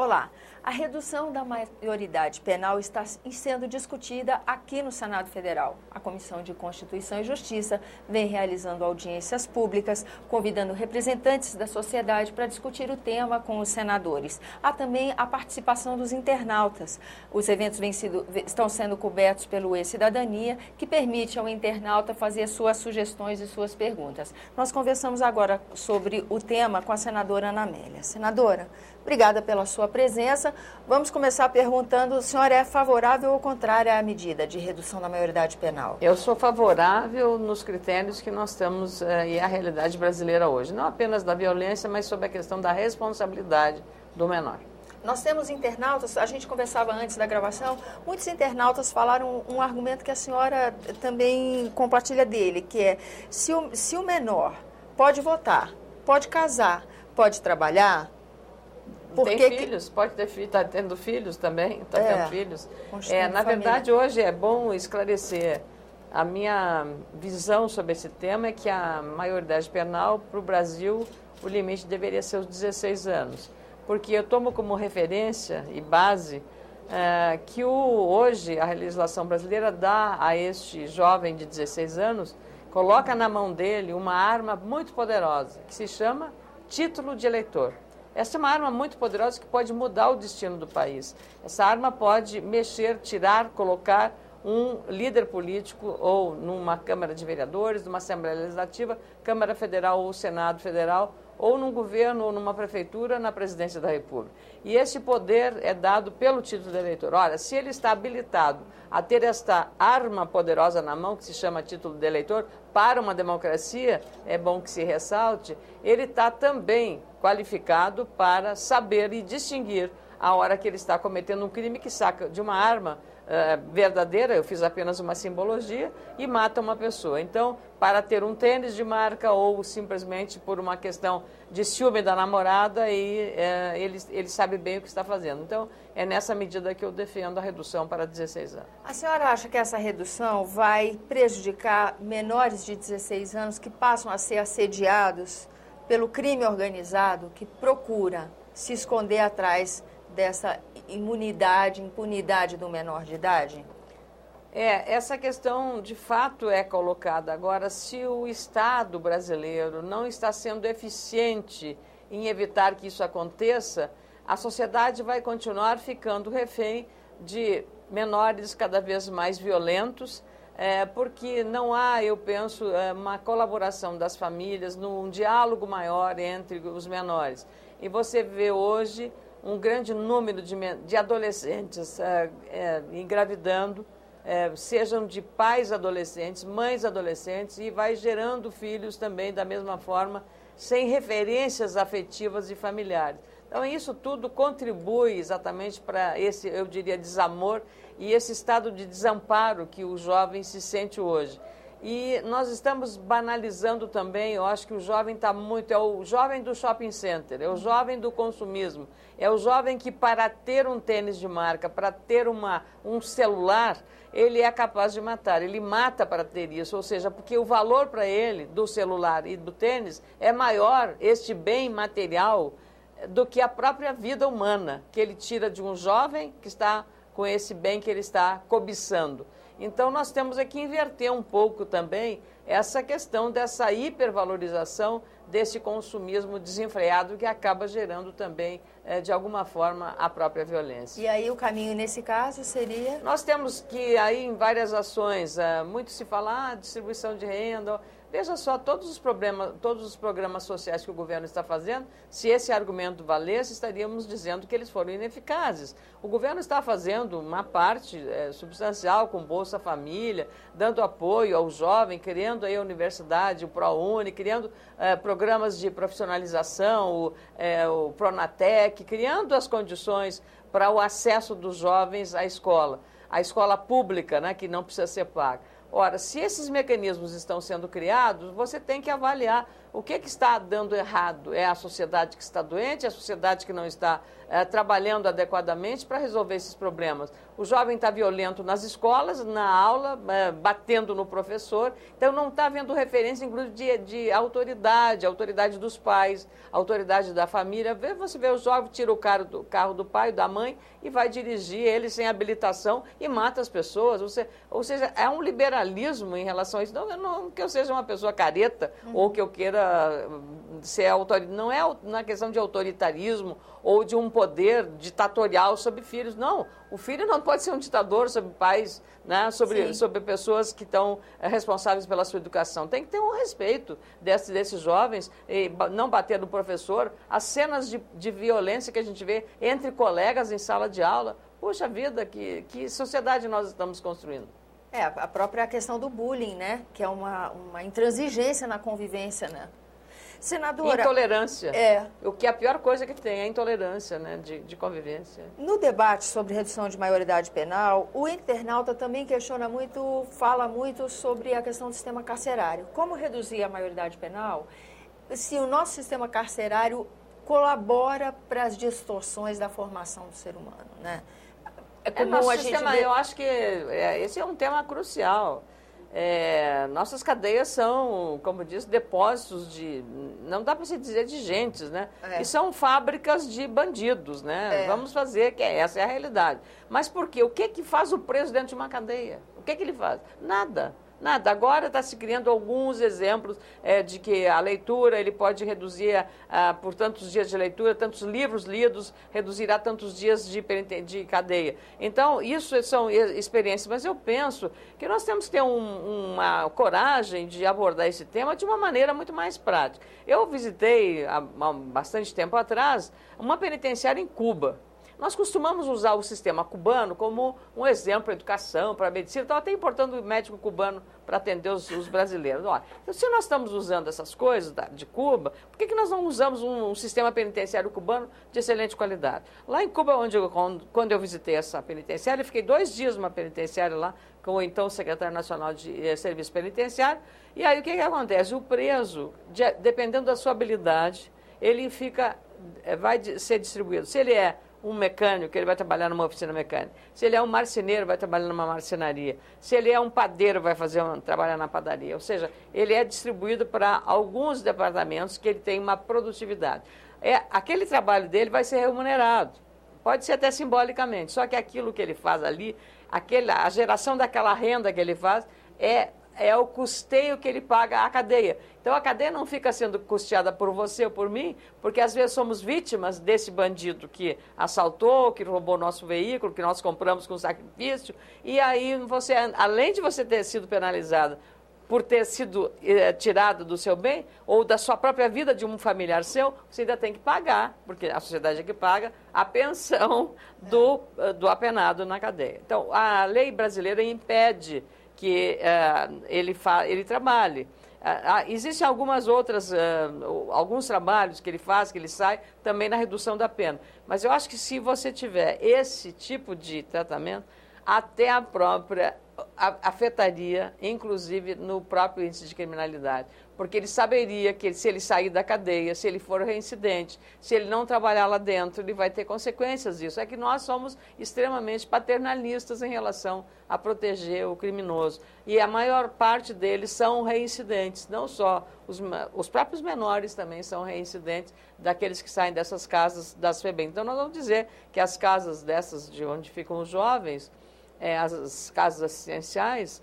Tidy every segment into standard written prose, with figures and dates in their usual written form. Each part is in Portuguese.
Olá, a redução da maioridade penal está sendo discutida aqui no Senado Federal. A Comissão de Constituição e Justiça vem realizando audiências públicas, convidando representantes da sociedade para discutir o tema com os senadores. Há também a participação dos internautas. Os eventos estão sendo cobertos pelo E-Cidadania, que permite ao internauta fazer suas sugestões e suas perguntas. Nós conversamos agora sobre o tema com a senadora Ana Amélia. Senadora, obrigada pela sua presença. Vamos começar perguntando, a senhora é favorável ou contrária à medida de redução da maioridade penal? Eu sou favorável nos critérios que nós estamos e a realidade brasileira hoje. Não apenas da violência, mas sobre a questão da responsabilidade do menor. Nós temos internautas, a gente conversava antes da gravação, muitos internautas falaram um argumento que a senhora também compartilha dele, que é, se o menor pode votar, pode casar, pode trabalhar... Tem filhos, pode ter filhos, está tendo filhos também, está tendo filhos. Na verdade, hoje é bom esclarecer. A minha visão sobre esse tema é que a maioridade penal, para o Brasil, o limite deveria ser os 16 anos. Porque eu tomo como referência e base que hoje a legislação brasileira dá a este jovem de 16 anos, coloca na mão dele uma arma muito poderosa, que se chama título de eleitor. Essa é uma arma muito poderosa que pode mudar o destino do país. Essa arma pode mexer, tirar, colocar um líder político ou numa Câmara de Vereadores, numa Assembleia Legislativa, Câmara Federal ou Senado Federal, ou num governo ou numa prefeitura, na presidência da República. E esse poder é dado pelo título de eleitor. Olha, se ele está habilitado a ter esta arma poderosa na mão, que se chama título de eleitor, para uma democracia, é bom que se ressalte, ele está também qualificado para saber e distinguir a hora que ele está cometendo um crime que saca de uma arma verdadeira, eu fiz apenas uma simbologia, e mata uma pessoa. Então, para ter um tênis de marca ou simplesmente por uma questão de ciúme da namorada, ele sabe bem o que está fazendo. Então, é nessa medida que eu defendo a redução para 16 anos. A senhora acha que essa redução vai prejudicar menores de 16 anos que passam a ser assediados pelo crime organizado, que procura se esconder atrás dessa impunidade do menor de idade? Essa questão de fato é colocada. Agora, se o Estado brasileiro não está sendo eficiente em evitar que isso aconteça, a sociedade vai continuar ficando refém de menores cada vez mais violentos, porque não há, eu penso, uma colaboração das famílias, num diálogo maior entre os menores. E você vê hoje um grande número de adolescentes engravidando, sejam de pais adolescentes, mães adolescentes, e vai gerando filhos também da mesma forma, sem referências afetivas e familiares. Então, isso tudo contribui exatamente para esse, eu diria, desamor e esse estado de desamparo que o jovem se sente hoje. E nós estamos banalizando também, eu acho que o jovem está muito, é o jovem do shopping center, é o jovem do consumismo, é o jovem que para ter um tênis de marca, para ter um celular, ele é capaz de matar, ele mata para ter isso, ou seja, porque o valor para ele do celular e do tênis é maior, este bem material, do que a própria vida humana, que ele tira de um jovem que está com esse bem que ele está cobiçando. Então, nós temos aqui que inverter um pouco também essa questão dessa hipervalorização desse consumismo desenfreado que acaba gerando também, de alguma forma, a própria violência. E aí o caminho, nesse caso, seria? Nós temos que, aí, em várias ações, muito se fala, distribuição de renda. Veja só, todos os programas sociais que o governo está fazendo, se esse argumento valesse, estaríamos dizendo que eles foram ineficazes. O governo está fazendo uma parte substancial com Bolsa Família, dando apoio ao jovem, criando aí a universidade, o ProUni, criando programas de profissionalização, o Pronatec, criando as condições para o acesso dos jovens à escola pública, né, que não precisa ser paga. Ora, se esses mecanismos estão sendo criados, você tem que avaliar O que está dando errado? É a sociedade que está doente, é a sociedade que não está trabalhando adequadamente para resolver esses problemas. O jovem está violento nas escolas, na aula, batendo no professor, então não está havendo referência, inclusive, de autoridade, autoridade dos pais, autoridade da família. Você vê o jovem, tira o carro do pai, da mãe, e vai dirigir ele sem habilitação e mata as pessoas. Ou seja, é um liberalismo em relação a isso. Não que eu seja uma pessoa careta ou que eu queira ser autoritário. Não é na questão de autoritarismo ou de um poder ditatorial sobre filhos. Não, o filho não pode ser um ditador sobre pais, né, sobre pessoas que estão responsáveis pela sua educação. Tem que ter um respeito desses jovens, e não bater no professor. As cenas de violência que a gente vê entre colegas em sala de aula, puxa vida, que sociedade nós estamos construindo? A própria questão do bullying, né? Que é uma intransigência na convivência, né? Senadora... Intolerância. O que é a pior coisa que tem, é a intolerância, né, de convivência. No debate sobre redução de maioridade penal, o internauta também fala muito sobre a questão do sistema carcerário. Como reduzir a maioridade penal se o nosso sistema carcerário colabora para as distorções da formação do ser humano, né? Eu acho que esse é um tema crucial. Nossas cadeias são, como disse, depósitos não dá para se dizer de gentes, né? E são fábricas de bandidos, né? Vamos fazer, essa é a realidade. Mas por quê? O que faz o preso dentro de uma cadeia? O que ele faz? Nada. Nada. Agora está se criando alguns exemplos de que a leitura, ele pode reduzir por tantos dias de leitura, tantos livros lidos, reduzirá tantos dias de cadeia. Então, isso são experiências, mas eu penso que nós temos que ter uma coragem de abordar esse tema de uma maneira muito mais prática. Eu visitei, há bastante tempo atrás, uma penitenciária em Cuba. Nós costumamos usar o sistema cubano como um exemplo para a educação, para a medicina, estava até importando o médico cubano para atender os brasileiros. Olha, então, se nós estamos usando essas coisas de Cuba, por que nós não usamos um sistema penitenciário cubano de excelente qualidade? Lá em Cuba, quando eu visitei essa penitenciária, eu fiquei 2 dias numa penitenciária lá, com o então secretário nacional de serviço penitenciário, e aí o que acontece? O preso, dependendo da sua habilidade, ele vai ser distribuído. Se ele é um mecânico, ele vai trabalhar numa oficina mecânica. Se ele é um marceneiro, vai trabalhar numa marcenaria. Se ele é um padeiro, vai trabalhar na padaria. Ou seja, ele é distribuído para alguns departamentos que ele tem uma produtividade. Aquele trabalho dele vai ser remunerado. Pode ser até simbolicamente. Só que aquilo que ele faz ali, a geração daquela renda que ele faz, é o custeio que ele paga à cadeia. Então, a cadeia não fica sendo custeada por você ou por mim, porque às vezes somos vítimas desse bandido que assaltou, que roubou nosso veículo, que nós compramos com sacrifício, e aí você, além de você ter sido penalizado por ter sido tirado do seu bem, ou da sua própria vida, de um familiar seu, você ainda tem que pagar, porque a sociedade é que paga, a pensão do apenado na cadeia. Então, a lei brasileira impede que ele trabalhe. Existem alguns trabalhos que ele faz, que ele sai, também na redução da pena. Mas eu acho que se você tiver esse tipo de tratamento, até a própria afetaria, inclusive, no próprio índice de criminalidade. Porque ele saberia que se ele sair da cadeia, se ele for reincidente, se ele não trabalhar lá dentro, ele vai ter consequências disso. É que nós somos extremamente paternalistas em relação a proteger o criminoso. E a maior parte deles são reincidentes, não só os próprios menores também são reincidentes daqueles que saem dessas casas das FEBEM. Então, nós vamos dizer que as casas dessas de onde ficam os jovens, as casas assistenciais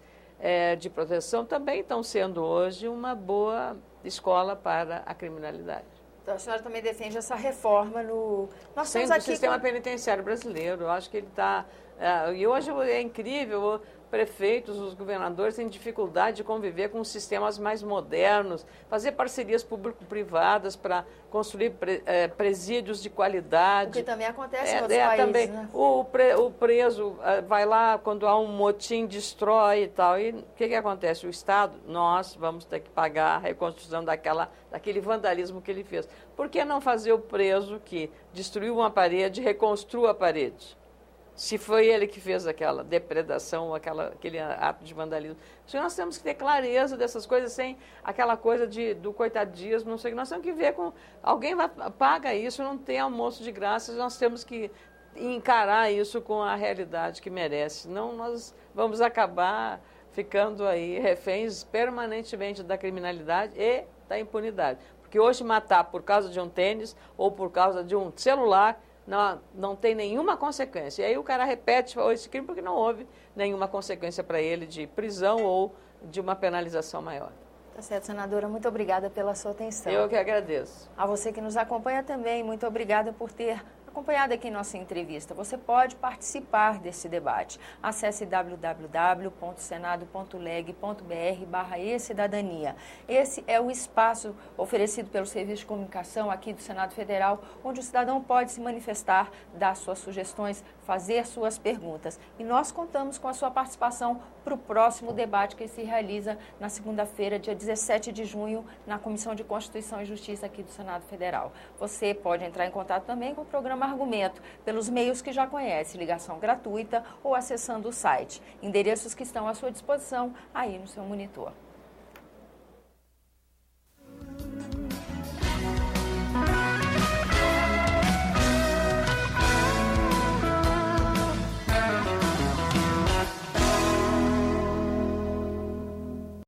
de proteção também estão sendo hoje uma boa escola para a criminalidade. Então, a senhora também defende essa reforma no... Nós temos aqui o sistema penitenciário brasileiro. Eu acho que ele está... E hoje é incrível, prefeitos, os governadores têm dificuldade de conviver com sistemas mais modernos, fazer parcerias público-privadas para construir presídios de qualidade. O que também acontece em outros países, também, né? O preso vai lá, quando há um motim, destrói e tal. E o que acontece? O Estado, nós vamos ter que pagar a reconstrução daquele vandalismo que ele fez. Por que não fazer o preso que destruiu uma parede, reconstrua a parede? se foi ele que fez aquela depredação, aquele ato de vandalismo. Nós temos que ter clareza dessas coisas, sem aquela coisa do coitadismo, não sei o que. Nós temos que ver com... Alguém paga isso, não tem almoço de graça, nós temos que encarar isso com a realidade que merece. Senão nós vamos acabar ficando aí reféns permanentemente da criminalidade e da impunidade. Porque hoje matar por causa de um tênis ou por causa de um celular não tem nenhuma consequência. E aí o cara repete esse crime porque não houve nenhuma consequência para ele de prisão ou de uma penalização maior. Tá certo, senadora. Muito obrigada pela sua atenção. Eu que agradeço. A você que nos acompanha também, muito obrigada por ter acompanhado aqui nossa entrevista. Você pode participar desse debate. Acesse www.senado.leg.br/e-cidadania. Esse é o espaço oferecido pelo Serviço de Comunicação aqui do Senado Federal, onde o cidadão pode se manifestar, dar suas sugestões, fazer suas perguntas. E nós contamos com a sua participação para o próximo debate que se realiza na segunda-feira, dia 17 de junho, na Comissão de Constituição e Justiça aqui do Senado Federal. Você pode entrar em contato também com o programa Argumento, pelos meios que já conhece, ligação gratuita ou acessando o site. Endereços que estão à sua disposição aí no seu monitor.